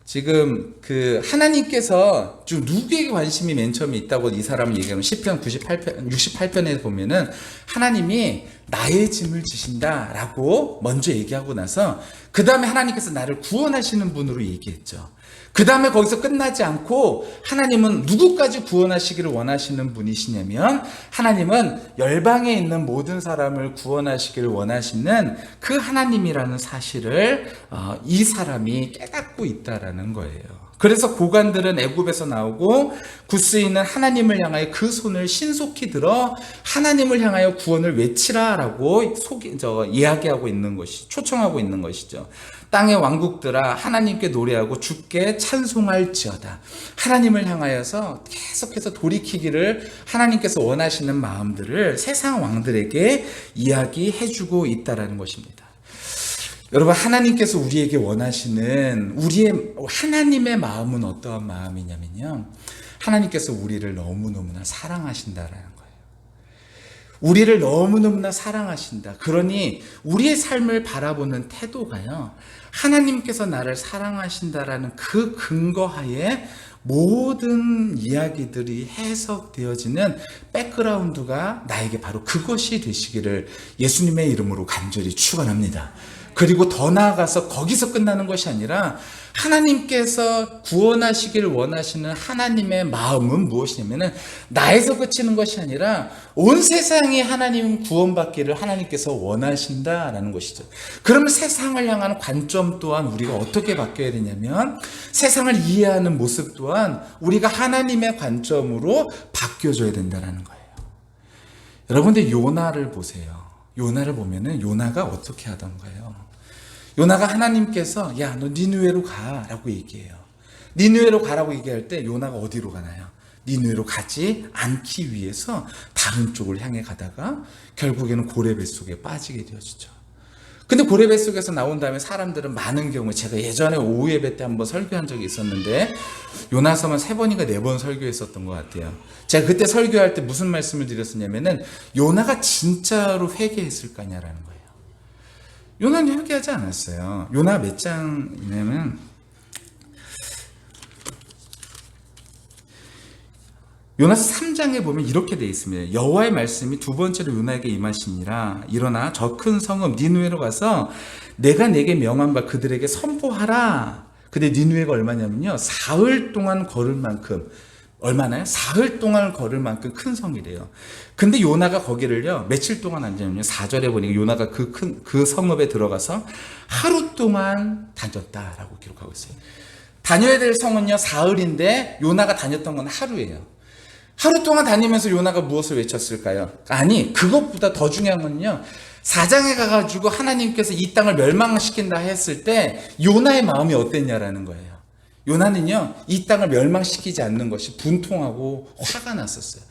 지금 그 하나님께서 좀 누구에게 관심이 맨 처음에 있다고 이 사람은 얘기하면 시편 68편에 보면은 하나님이 나의 짐을 지신다라고 먼저 얘기하고 나서 그 다음에 하나님께서 나를 구원하시는 분으로 얘기했죠. 그 다음에 거기서 끝나지 않고 하나님은 누구까지 구원하시기를 원하시는 분이시냐면 하나님은 열방에 있는 모든 사람을 구원하시기를 원하시는 그 하나님이라는 사실을 이 사람이 깨닫고 있다라는 거예요. 그래서 고관들은 애굽에서 나오고 굿수 있는 하나님을 향하여 그 손을 신속히 들어 하나님을 향하여 구원을 외치라라고 이야기하고 있는 것이, 초청하고 있는 것이죠. 땅의 왕국들아 하나님께 노래하고 주께 찬송할지어다. 하나님을 향하여서 계속해서 돌이키기를 하나님께서 원하시는 마음들을 세상 왕들에게 이야기해주고 있다라는 것입니다. 여러분, 하나님께서 우리에게 원하시는 우리의 하나님의 마음은 어떠한 마음이냐면요, 하나님께서 우리를 너무너무나 사랑하신다라는 거예요. 우리를 너무너무나 사랑하신다. 그러니 우리의 삶을 바라보는 태도가요, 하나님께서 나를 사랑하신다라는 그 근거하에 모든 이야기들이 해석되어지는 백그라운드가 나에게 바로 그것이 되시기를 예수님의 이름으로 간절히 축원합니다. 그리고 더 나아가서 거기서 끝나는 것이 아니라 하나님께서 구원하시기를 원하시는 하나님의 마음은 무엇이냐면은 나에서 그치는 것이 아니라 온 세상이 하나님 구원받기를 하나님께서 원하신다라는 것이죠. 그러면 세상을 향하는 관점 또한 우리가 어떻게 바뀌어야 되냐면 세상을 이해하는 모습 또한 우리가 하나님의 관점으로 바뀌어져야 된다는 거예요. 여러분들 요나를 보세요. 요나를 보면은 요나가 어떻게 하던가요? 요나가 하나님께서 야, 너 니느웨로 가라고 얘기해요. 니느웨로 가라고 얘기할 때 요나가 어디로 가나요? 니느웨로 가지 않기 위해서 다른 쪽을 향해 가다가 결국에는 고래 뱃속에 빠지게 되어지죠. 근데 고레 뱃속에서 나온 다음에 사람들은 많은 경우, 제가 예전에 오후 예배 때 한번 설교한 적이 있었는데 요나서만 3번인가 4번 설교했었던 것 같아요. 제가 그때 설교할 때 무슨 말씀을 드렸었냐면은 요나가 진짜로 회개했을 거냐라는 거예요. 요나는 회개하지 않았어요. 요나 몇 장이냐면 요나서 3장에 보면 이렇게 되어 있습니다. 여호와의 말씀이 두 번째로 요나에게 임하시니라. 일어나 저 큰 성읍 니느웨로 가서 내가 내게 명한 바 그들에게 선포하라. 근데 니느웨가 얼마냐면요, 사흘 동안 걸을 만큼, 얼마나요? 사흘 동안 걸을 만큼 큰 성이래요. 근데 요나가 거기를요 며칠 동안 앉았냐면요, 4절에 보니까 요나가 그 성읍에 들어가서 하루 동안 다녔다라고 기록하고 있어요. 다녀야 될 성은요 사흘인데 요나가 다녔던 건 하루예요. 하루 동안 다니면서 요나가 무엇을 외쳤을까요? 아니, 그것보다 더 중요한 건요, 4장에 가가지고 하나님께서 이 땅을 멸망시킨다 했을 때 요나의 마음이 어땠냐라는 거예요. 요나는요 이 땅을 멸망시키지 않는 것이 분통하고 화가 났었어요.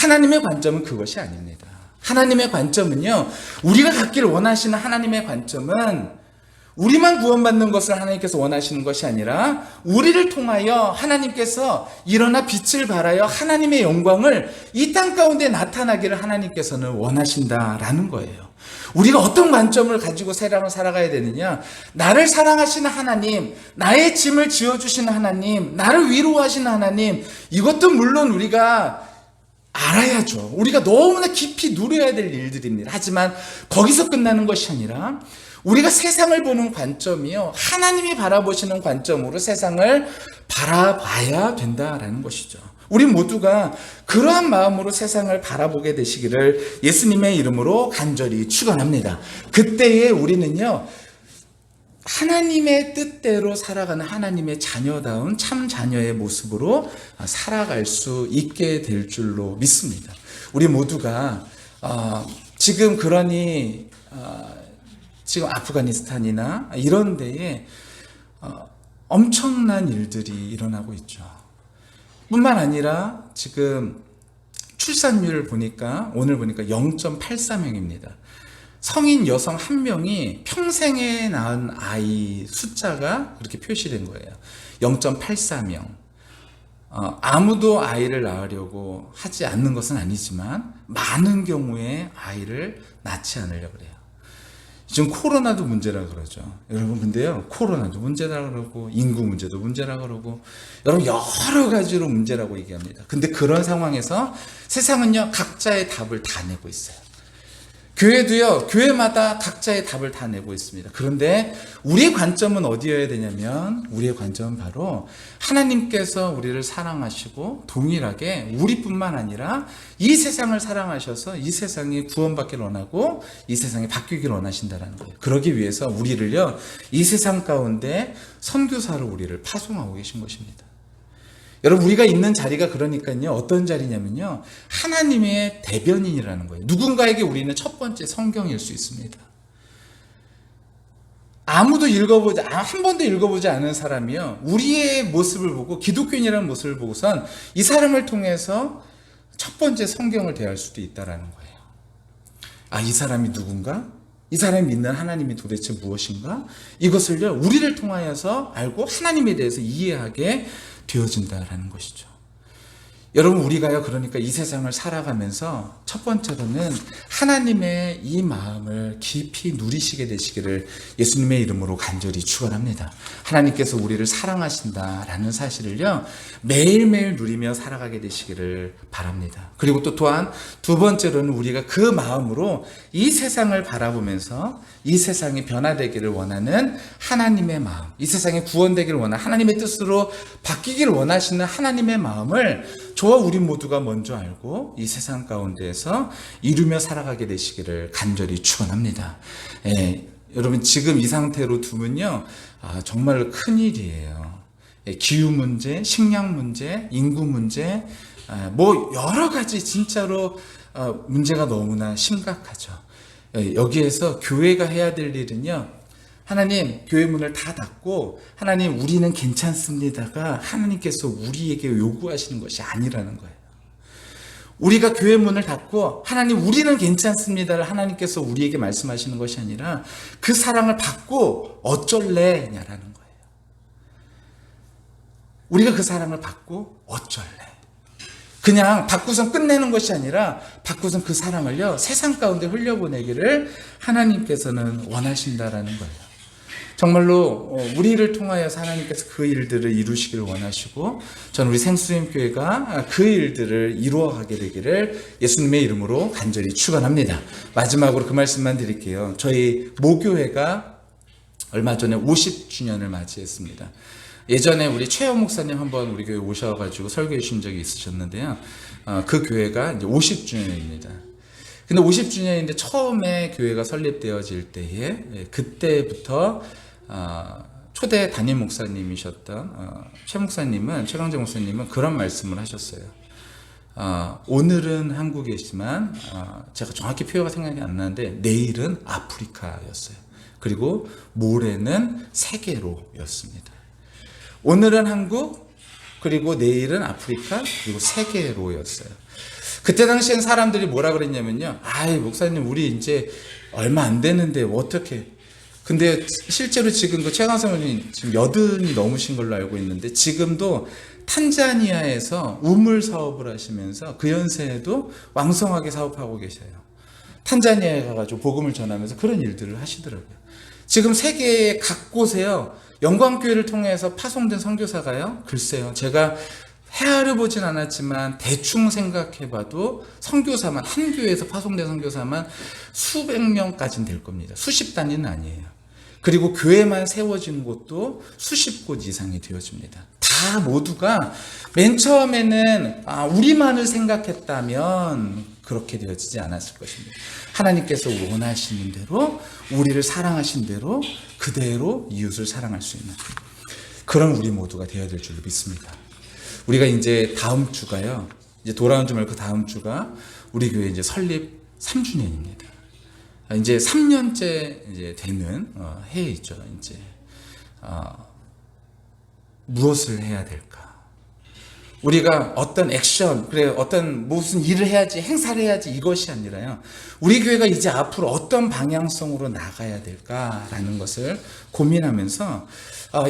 하나님의 관점은 그것이 아닙니다. 하나님의 관점은요, 우리가 갖기를 원하시는 하나님의 관점은 우리만 구원받는 것을 하나님께서 원하시는 것이 아니라 우리를 통하여 하나님께서 일어나 빛을 발하여 하나님의 영광을 이 땅 가운데 나타나기를 하나님께서는 원하신다라는 거예요. 우리가 어떤 관점을 가지고 세상을 살아가야 되느냐? 나를 사랑하시는 하나님, 나의 짐을 지어주시는 하나님, 나를 위로하시는 하나님, 이것도 물론 우리가 알아야죠. 우리가 너무나 깊이 누려야 될 일들입니다. 하지만 거기서 끝나는 것이 아니라 우리가 세상을 보는 관점이요, 하나님이 바라보시는 관점으로 세상을 바라봐야 된다라는 것이죠. 우리 모두가 그러한 마음으로 세상을 바라보게 되시기를 예수님의 이름으로 간절히 축원합니다. 그때에 우리는요, 하나님의 뜻대로 살아가는 하나님의 자녀다운 참 자녀의 모습으로 살아갈 수 있게 될 줄로 믿습니다. 우리 모두가 지금 그러니 지금 아프가니스탄이나 이런 데에 엄청난 일들이 일어나고 있죠. 뿐만 아니라 지금 출산율을 보니까, 오늘 보니까 0.84명입니다. 성인 여성 1명이 평생에 낳은 아이 숫자가 그렇게 표시된 거예요. 0.84명. 아무도 아이를 낳으려고 하지 않는 것은 아니지만 많은 경우에 아이를 낳지 않으려고 그래요. 지금 코로나도 문제라 그러죠. 여러분, 근데요, 코로나도 문제라 그러고 인구 문제도 문제라 그러고 여러분 여러 가지로 문제라고 얘기합니다. 근데 그런 상황에서 세상은요 각자의 답을 다 내고 있어요. 교회도요, 교회마다 각자의 답을 다 내고 있습니다. 그런데 우리의 관점은 어디여야 되냐면, 우리의 관점은 바로 하나님께서 우리를 사랑하시고 동일하게 우리뿐만 아니라 이 세상을 사랑하셔서 이 세상이 구원받기를 원하고 이 세상이 바뀌기를 원하신다는 거예요. 그러기 위해서 우리를요, 이 세상 가운데 선교사로 우리를 파송하고 계신 것입니다. 여러분, 우리가 있는 자리가 그러니까요, 어떤 자리냐면요, 하나님의 대변인이라는 거예요. 누군가에게 우리는 첫 번째 성경일 수 있습니다. 아무도 읽어보지, 한 번도 읽어보지 않은 사람이요, 우리의 모습을 보고, 기독교인이라는 모습을 보고선 이 사람을 통해서 첫 번째 성경을 대할 수도 있다라는 거예요. 이 사람이 누군가? 이 사람이 믿는 하나님이 도대체 무엇인가? 이것을요, 우리를 통하여서 알고 하나님에 대해서 이해하게 되어진다라는 것이죠. 여러분, 우리가요, 그러니까 이 세상을 살아가면서 첫 번째로는 하나님의 이 마음을 깊이 누리시게 되시기를 예수님의 이름으로 간절히 축원합니다. 하나님께서 우리를 사랑하신다라는 사실을요, 매일매일 누리며 살아가게 되시기를 바랍니다. 그리고 또 또한 두 번째로는 우리가 그 마음으로 이 세상을 바라보면서 이 세상이 변화되기를 원하는 하나님의 마음, 이 세상이 구원되기를 원하는 하나님의 뜻으로 바뀌기를 원하시는 하나님의 마음을 저와 우리 모두가 먼저 알고 이 세상 가운데에서 이루며 살아가게 되시기를 간절히 축원합니다. 여러분, 지금 이 상태로 두면요, 정말 큰일이에요. 기후 문제, 식량 문제, 인구 문제, 뭐 여러 가지 진짜로 문제가 너무나 심각하죠. 여기에서 교회가 해야 될 일은요, 하나님, 교회 문을 다 닫고 하나님, 우리는 괜찮습니다가 하나님께서 우리에게 요구하시는 것이 아니라는 거예요. 우리가 교회 문을 닫고 하나님 우리는 괜찮습니다를 하나님께서 우리에게 말씀하시는 것이 아니라 그 사랑을 받고 어쩔래냐라는 거예요. 우리가 그 사랑을 받고 어쩔래. 그냥 받고선 끝내는 것이 아니라 받고선 그 사랑을요 세상 가운데 흘려보내기를 하나님께서는 원하신다라는 거예요. 정말로 우리를 통하여서 하나님께서 그 일들을 이루시기를 원하시고 저는 우리 생수님교회가 그 일들을 이루어가게 되기를 예수님의 이름으로 간절히 축원합니다. 마지막으로 그 말씀만 드릴게요. 저희 모교회가 얼마 전에 50주년을 맞이했습니다. 예전에 우리 최호 목사님 한번 우리 교회 오셔가지고 설교해 주신 적이 있으셨는데요. 그 교회가 이제 50주년입니다. 근데 50주년인데 처음에 교회가 설립되어질 때에 그때부터 초대 담임 목사님이셨던 최 목사님은 최강재 목사님은 그런 말씀을 하셨어요. 오늘은 한국이지만 제가 정확히 표현가 생각이 안 나는데 내일은 아프리카였어요. 그리고 모레는 세계로였습니다. 오늘은 한국, 그리고 내일은 아프리카, 그리고 세계로였어요. 그때 당시엔 사람들이 뭐라 그랬냐면요. 아이, 목사님, 우리 이제 얼마 안 되는데, 어떻게. 근데 실제로 지금 그 최강성님 지금 80이 넘으신 걸로 알고 있는데, 지금도 탄자니아에서 우물 사업을 하시면서 그 연세에도 왕성하게 사업하고 계셔요. 탄자니아에 가가지고 복음을 전하면서 그런 일들을 하시더라고요. 지금 세계의 각 곳에요. 영광교회를 통해서 파송된 선교사가요. 글쎄요. 제가 헤아려 보진 않았지만 대충 생각해봐도 선교사만 한 교회에서 파송된 선교사만 수백 명까지는 될 겁니다. 수십 단위는 아니에요. 그리고 교회만 세워지는 곳도 수십 곳 이상이 되어집니다. 다 모두가 맨 처음에는 우리만을 생각했다면 그렇게 되어지지 않았을 것입니다. 하나님께서 원하시는 대로 우리를 사랑하신 대로 그대로 이웃을 사랑할 수 있는 그런 우리 모두가 되어야 될 줄로 믿습니다. 우리가 이제 다음 주가요. 이제 돌아온 주 말고 다음 주가 우리 교회 이제 설립 3주년입니다. 이제 3년째 이제 되는 해이죠. 이제 무엇을 해야 될까? 우리가 어떤 액션, 그래 어떤 무슨 일을 해야지, 행사를 해야지 이것이 아니라요. 우리 교회가 이제 앞으로 어떤 방향성으로 나가야 될까라는 것을 고민하면서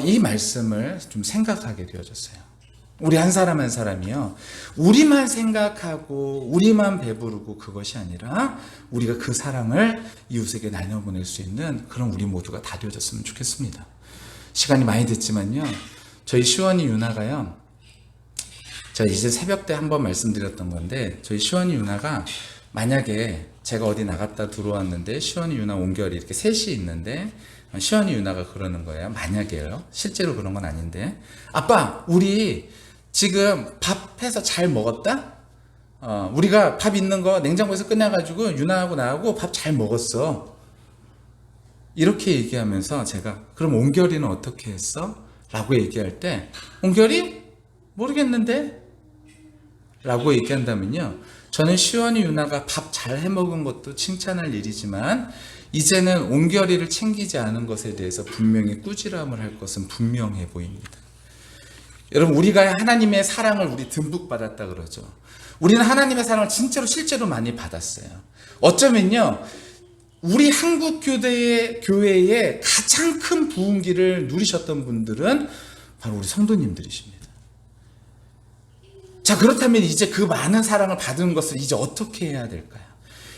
이 말씀을 좀 생각하게 되어졌어요. 우리 한 사람 한 사람이요. 우리만 생각하고 우리만 배부르고 그것이 아니라 우리가 그 사랑을 이웃에게 나눠보낼 수 있는 그런 우리 모두가 다 되어졌으면 좋겠습니다. 시간이 많이 됐지만요. 저희 시원이 유나가요. 제가 이제 새벽 때 한번 말씀드렸던 건데 저희 시원이 유나가 만약에 제가 어디 나갔다 들어왔는데 시원이 유나 온결이 이렇게 셋이 있는데 시원이 유나가 그러는 거예요. 만약에요. 실제로 그런 건 아닌데 아빠 우리 지금 밥 해서 잘 먹었다? 우리가 밥 있는 거 냉장고에서 끝내가지고 유나하고 나하고 밥 잘 먹었어. 이렇게 얘기하면서 제가 그럼 온결이는 어떻게 했어? 라고 얘기할 때 온결이? 모르겠는데? 라고 얘기한다면요. 저는 시원이 유나가 밥 잘 해먹은 것도 칭찬할 일이지만 이제는 온결이를 챙기지 않은 것에 대해서 분명히 꾸지람을 할 것은 분명해 보입니다. 여러분 우리가 하나님의 사랑을 우리 듬뿍 받았다 그러죠. 우리는 하나님의 사랑을 진짜로 실제로 많이 받았어요. 어쩌면요. 우리 한국 교회의 가장 큰 부흥기를 누리셨던 분들은 바로 우리 성도님들이십니다. 자, 그렇다면 이제 그 많은 사랑을 받은 것을 이제 어떻게 해야 될까요?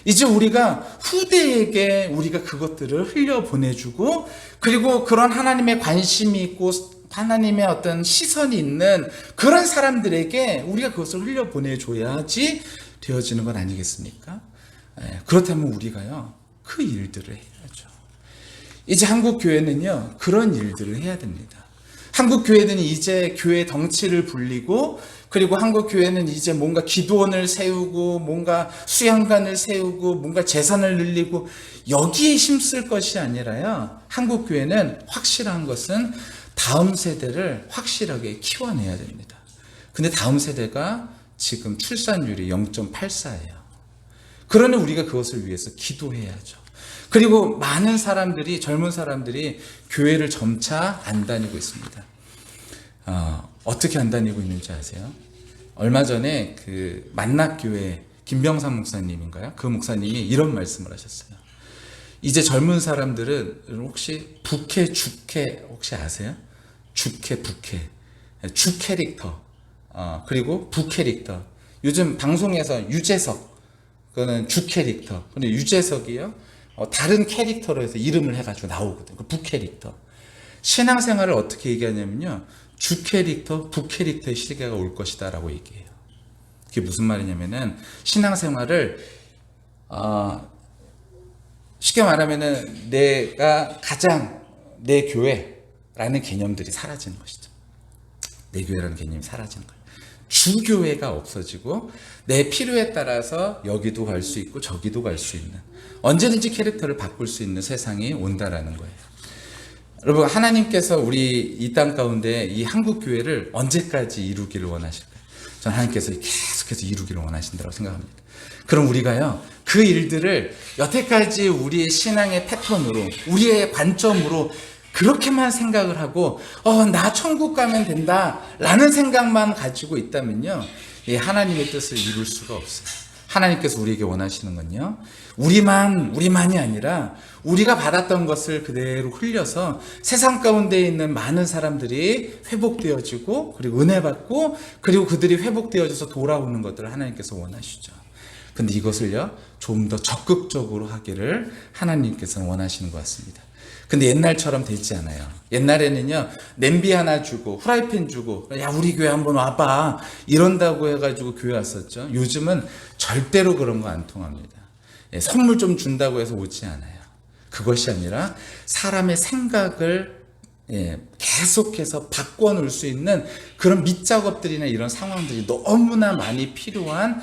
이제 우리가 후대에게 우리가 그것들을 흘려보내주고 그리고 그런 하나님의 관심이 있고 하나님의 어떤 시선이 있는 그런 사람들에게 우리가 그것을 흘려보내줘야지 되어지는 건 아니겠습니까? 그렇다면 우리가요 그 일들을 해야죠. 이제 한국 교회는요 그런 일들을 해야 됩니다. 한국 교회는 이제 교회 덩치를 불리고 그리고 한국 교회는 이제 뭔가 기도원을 세우고 뭔가 수양관을 세우고 뭔가 재산을 늘리고 여기에 힘쓸 것이 아니라요. 한국 교회는 확실한 것은 다음 세대를 확실하게 키워내야 됩니다. 근데 다음 세대가 지금 출산율이 0.84예요. 그러니 우리가 그것을 위해서 기도해야죠. 그리고 많은 사람들이 젊은 사람들이 교회를 점차 안 다니고 있습니다. 어떻게 안 다니고 있는지 아세요? 얼마 전에 그 만낙교회 김병삼 목사님인가요? 그 목사님이 이런 말씀을 하셨어요. 이제 젊은 사람들은 혹시 부캐, 주캐 혹시 아세요? 주캐, 부캐, 주 캐릭터, 그리고 부 캐릭터. 요즘 방송에서 유재석, 그거는 주 캐릭터. 근데 유재석이요, 다른 캐릭터로 해서 이름을 해가지고 나오거든요. 그 부 캐릭터. 신앙생활을 어떻게 얘기하냐면요, 주 캐릭터, 부 캐릭터의 시대가 올 것이다라고 얘기해요. 그게 무슨 말이냐면은 신앙생활을 쉽게 말하면은 내가 가장 내 교회라는 개념들이 사라지는 것이죠. 내 교회라는 개념이 사라지는 거예요. 주교회가 없어지고 내 필요에 따라서 여기도 갈 수 있고 저기도 갈 수 있는, 언제든지 캐릭터를 바꿀 수 있는 세상이 온다라는 거예요. 여러분, 하나님께서 우리 이 땅 가운데 이 한국 교회를 언제까지 이루기를 원하실까요? 저는 하나님께서 계속해서 이루기를 원하신다고 생각합니다. 그럼 우리가요, 그 일들을 여태까지 우리의 신앙의 패턴으로, 우리의 관점으로 그렇게만 생각을 하고 나 천국 가면 된다 라는 생각만 가지고 있다면요, 하나님의 뜻을 이룰 수가 없어요. 하나님께서 우리에게 원하시는 건요, 우리만이 아니라 우리가 받았던 것을 그대로 흘려서 세상 가운데 있는 많은 사람들이 회복되어지고, 그리고 은혜 받고, 그리고 그들이 회복되어져서 돌아오는 것들을 하나님께서 원하시죠. 근데 이것을요, 좀 더 적극적으로 하기를 하나님께서는 원하시는 것 같습니다. 근데 옛날처럼 되지 않아요. 옛날에는요, 냄비 하나 주고 후라이팬 주고 야 우리 교회 한번 와봐 이런다고 해가지고 교회 왔었죠. 요즘은 절대로 그런 거 안 통합니다. 선물 좀 준다고 해서 오지 않아요. 그것이 아니라 사람의 생각을 계속해서 바꿔놓을 수 있는 그런 밑작업들이나 이런 상황들이 너무나 많이 필요한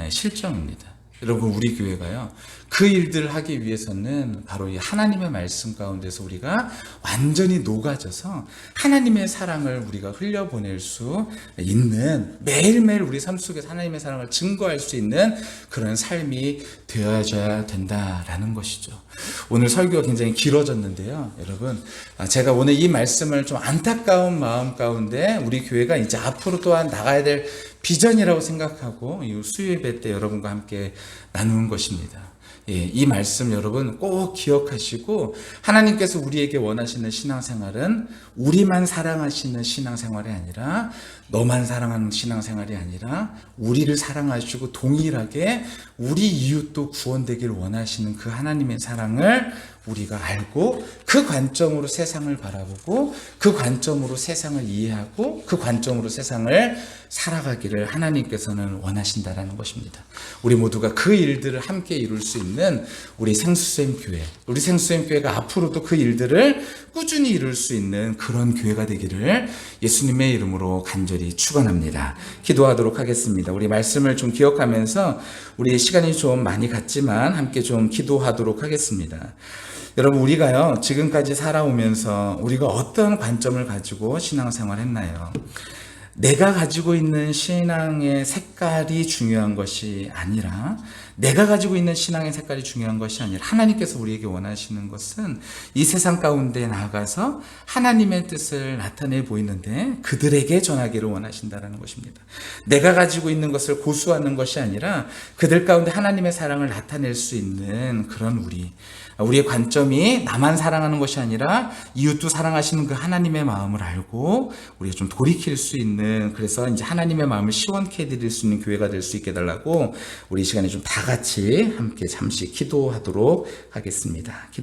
실정입니다. 여러분, 우리 교회가요, 그 일들을 하기 위해서는 바로 이 하나님의 말씀 가운데서 우리가 완전히 녹아져서 하나님의 사랑을 우리가 흘려보낼 수 있는, 매일매일 우리 삶 속에서 하나님의 사랑을 증거할 수 있는 그런 삶이 되어져야 된다라는 것이죠. 오늘 설교가 굉장히 길어졌는데요, 여러분, 제가 오늘 이 말씀을 좀 안타까운 마음 가운데 우리 교회가 이제 앞으로 또한 나가야 될 비전이라고 생각하고 이 수요 예배 때 여러분과 함께 나누는 것입니다. 이 말씀 여러분 꼭 기억하시고, 하나님께서 우리에게 원하시는 신앙생활은 우리만 사랑하시는 신앙생활이 아니라, 너만 사랑하는 신앙생활이 아니라 우리를 사랑하시고 동일하게 우리 이웃도 구원되기를 원하시는 그 하나님의 사랑을 우리가 알고, 그 관점으로 세상을 바라보고, 그 관점으로 세상을 이해하고, 그 관점으로 세상을 살아가기를 하나님께서는 원하신다라는 것입니다. 우리 모두가 그 일들을 함께 이룰 수 있는 우리 생수쌤 교회, 우리 생수쌤 교회가 앞으로도 그 일들을 꾸준히 이룰 수 있는 그런 교회가 되기를 예수님의 이름으로 간절히 축원합니다. 기도하도록 하겠습니다. 우리 말씀을 좀 기억하면서 우리 시간이 좀 많이 갔지만 함께 좀 기도하도록 하겠습니다. 여러분, 우리가요, 지금까지 살아오면서 우리가 어떤 관점을 가지고 신앙생활 했나요? 내가 가지고 있는 신앙의 색깔이 중요한 것이 아니라, 내가 가지고 있는 신앙의 색깔이 중요한 것이 아니라, 하나님께서 우리에게 원하시는 것은 이 세상 가운데 나아가서 하나님의 뜻을 나타내 보이는데 그들에게 전하기를 원하신다는 것입니다. 내가 가지고 있는 것을 고수하는 것이 아니라 그들 가운데 하나님의 사랑을 나타낼 수 있는 그런 우리의 관점이 나만 사랑하는 것이 아니라 이웃도 사랑하시는 그 하나님의 마음을 알고 우리가 좀 돌이킬 수 있는, 그래서 이제 하나님의 마음을 시원케 해드릴 수 있는 교회가 될 수 있게 해달라고 우리 이 시간에 좀 다 같이 함께 잠시 기도하도록 하겠습니다.